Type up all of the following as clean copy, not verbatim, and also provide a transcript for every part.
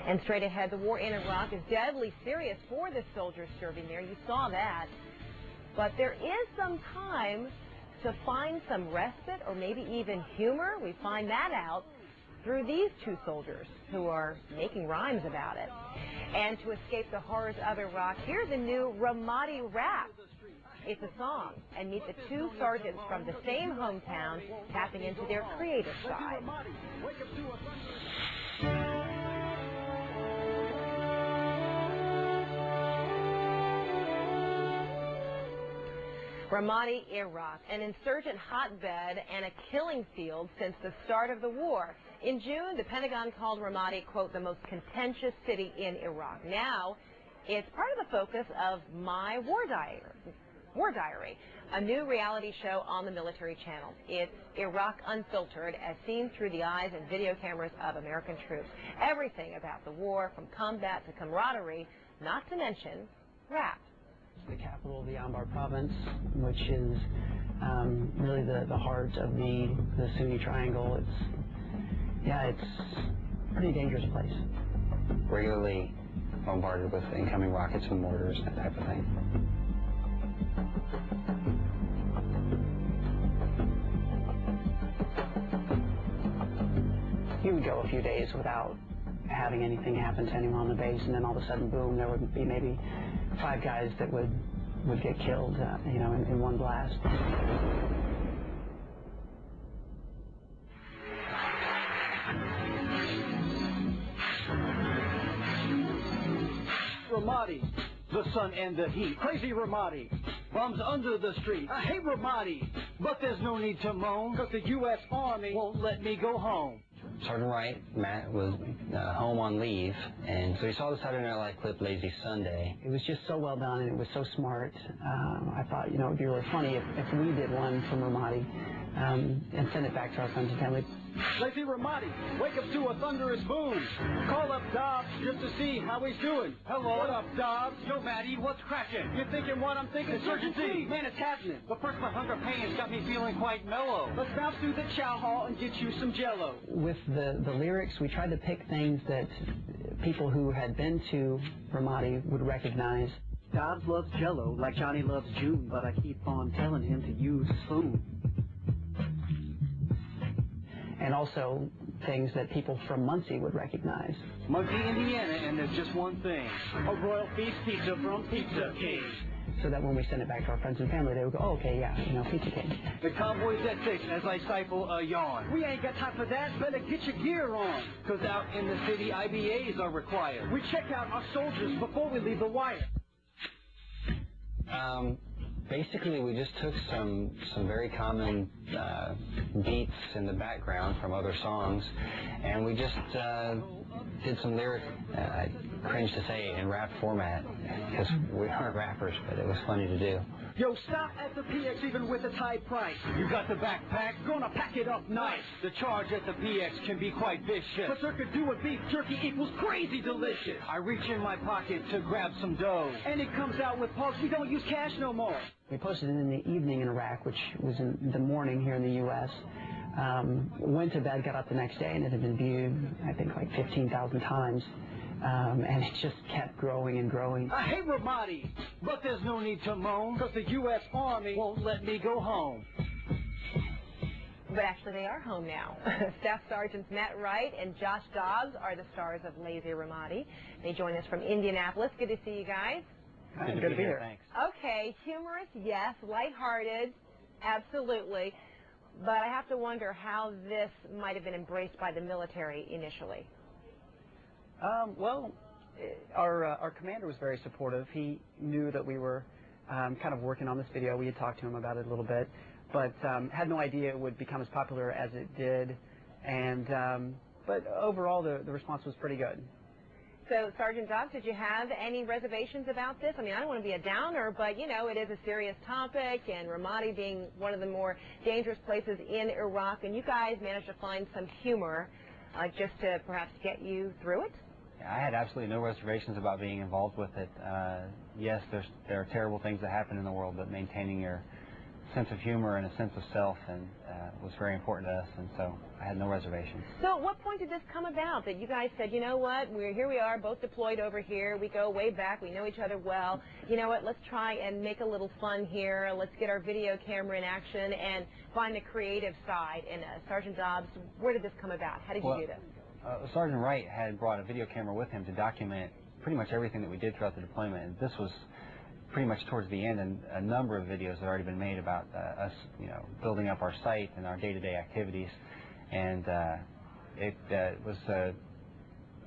And straight ahead, the war in Iraq is deadly serious for the soldiers serving there. You saw that. But there is some time to find some respite or maybe even humor. We find that out through these two soldiers who are making rhymes about it. And to escape the horrors of Iraq, here's a new Ramadi rap. It's a song, and meet the two sergeants from the same hometown tapping into their creative side. Ramadi, Iraq, an insurgent hotbed and a killing field since the start of the war. In June, the Pentagon called Ramadi, quote, the most contentious city in Iraq. Now, it's part of the focus of My War Diary, a new reality show on the military channel. It's Iraq Unfiltered, as seen through the eyes and video cameras of American troops. Everything about the war, from combat to camaraderie, not to mention rap. The capital of the Anbar province, which is really the heart of the Sunni triangle. It's a pretty dangerous place. Regularly bombarded with incoming rockets and mortars, that type of thing. You would go a few days without having anything happen to anyone on the base, and then all of a sudden, boom, there would be maybe 5 guys that would get killed, in one blast. Ramadi, the sun and the heat. Crazy Ramadi, bombs under the street. I hate Ramadi, but there's no need to moan, 'cause the U.S. Army won't let me go home. Sergeant Wright, Matt, was home on leave, and so he saw the Saturday Night Live clip Lazy Sunday. It was just so well done, and it was so smart. I thought, it would be really funny if we did one from Ramadi and send it back to our friends and family. Lazy Ramadi, wake up to a thunderous boom. Call up Dobbs just to see how he's doing. Hello. What up, Dobbs? Yo, Matty, what's cracking? You're thinking what I'm thinking? Insurgency. Man, it's happening. But first, my hunger pains got me feeling quite mellow. Let's bounce through the chow hall and get you some Jello. With the lyrics, we tried to pick things that people who had been to Ramadi would recognize. Dobbs loves Jello like Johnny loves June, but I keep on telling him to use a spoon. And also things that people from Muncie would recognize. Muncie, Indiana, and there's just one thing. A Royal Feast pizza from Pizza King. So that when we send it back to our friends and family, they would go, oh, okay, yeah, Pizza King. The convoy's at 6 as I stifle a yawn. We ain't got time for that, better get your gear on. 'Cause out in the city, IBAs are required. We check out our soldiers before we leave the wire. Basically, we just took some very common beats in the background from other songs, and we just did some lyric, I cringe to say, in rap format, because we aren't rappers, but it was funny to do. Yo, stop at the PX even with a tight price. You got the backpack, gonna pack it up nice. The charge at the PX can be quite vicious. But circa do a beef jerky equals crazy delicious. I reach in my pocket to grab some dough, and it comes out with pulse. We don't use cash no more. We posted it in the evening in Iraq, which was in the morning here in the U.S. Went to bed, got up the next day, and it had been viewed, I think, like 15,000 times. And it just kept growing and growing. I hate Ramadi, but there's no need to moan, 'cause the U.S. Army won't let me go home. But actually, they are home now. Staff Sergeants Matt Wright and Josh Dobbs are the stars of Lazy Ramadi. They join us from Indianapolis. Good to see you guys. Good to be here. Thanks. Okay, humorous, yes. Lighthearted, absolutely. But I have to wonder how this might have been embraced by the military initially. Well, our commander was very supportive. He knew that we were kind of working on this video. We had talked to him about it a little bit, but had no idea it would become as popular as it did. And but overall, the response was pretty good. So, Sergeant Dobbs, did you have any reservations about this? I mean, I don't want to be a downer, but, it is a serious topic, and Ramadi being one of the more dangerous places in Iraq, and you guys managed to find some humor just to perhaps get you through it? I had absolutely no reservations about being involved with it. Yes, there are terrible things that happen in the world, but maintaining your sense of humor and a sense of self, and was very important to us, and so I had no reservations. So at what point did this come about, that you guys said, you know what, here we are, both deployed over here, we go way back, we know each other well, you know what, let's try and make a little fun here, let's get our video camera in action and find the creative side in Sergeant Dobbs, where did this come about? How did you do this? Sergeant Wright had brought a video camera with him to document pretty much everything that we did throughout the deployment, and this was pretty much towards the end, and a number of videos had already been made about us, building up our site and our day-to-day activities, and it was a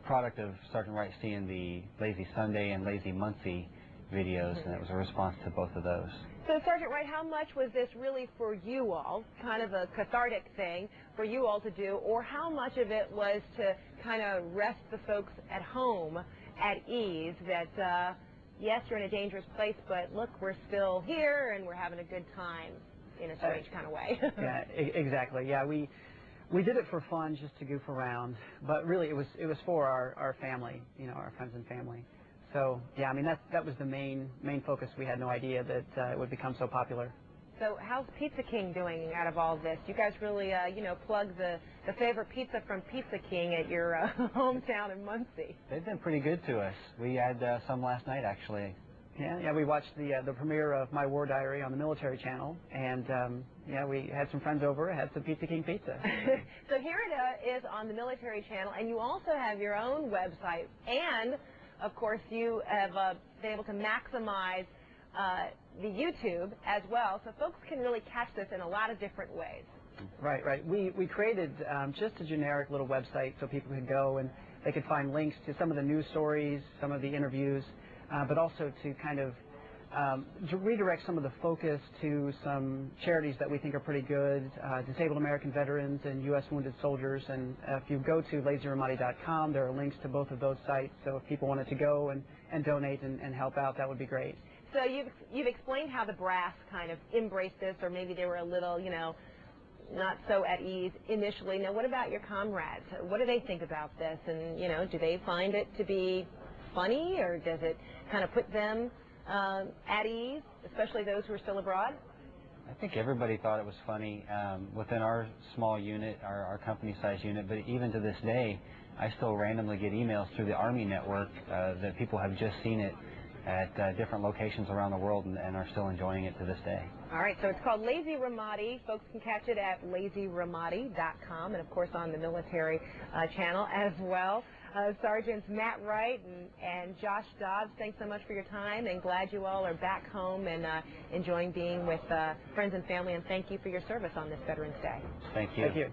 product of Sergeant Wright seeing the Lazy Sunday and Lazy Muncie videos, and it was a response to both of those. So, Sergeant Wright, how much was this really for you all, kind of a cathartic thing for you all to do, or how much of it was to kind of rest the folks at home at ease that, yes, you're in a dangerous place, but look, we're still here and we're having a good time in a strange kind of way. Yeah, exactly. Yeah, we did it for fun, just to goof around, but really it was for our family, our friends and family. So yeah, I mean that was the main focus. We had no idea that it would become so popular. So how's Pizza King doing out of all this? You guys really, plug the favorite pizza from Pizza King at your hometown in Muncie. They've been pretty good to us. We had some last night, actually. Yeah, we watched the premiere of My War Diary on the military channel, and we had some friends over, had some Pizza King pizza. So here it is on the military channel, and you also have your own website, and of course you have been able to maximize the YouTube as well, so folks can really catch this in a lot of different ways. Right. We created just a generic little website so people could go and they could find links to some of the news stories, some of the interviews, but also to kind of to redirect some of the focus to some charities that we think are pretty good, Disabled American Veterans and U.S. Wounded Soldiers. And if you go to LazyRamadi.com, there are links to both of those sites, so if people wanted to go and donate and help out, that would be great. So you've explained how the brass kind of embraced this, or maybe they were a little, not so at ease initially. Now, what about your comrades? What do they think about this? And, do they find it to be funny, or does it kind of put them at ease, especially those who are still abroad? I think everybody thought it was funny within our small unit, our company-sized unit, but even to this day, I still randomly get emails through the Army network that people have just seen it at different locations around the world and are still enjoying it to this day. All right, so it's called Lazy Ramadi. Folks can catch it at LazyRamadi.com and, of course, on the military channel as well. Sergeants Matt Wright and Josh Dobbs, thanks so much for your time, and glad you all are back home and enjoying being with friends and family, and thank you for your service on this Veterans Day. Thank you. Thank you.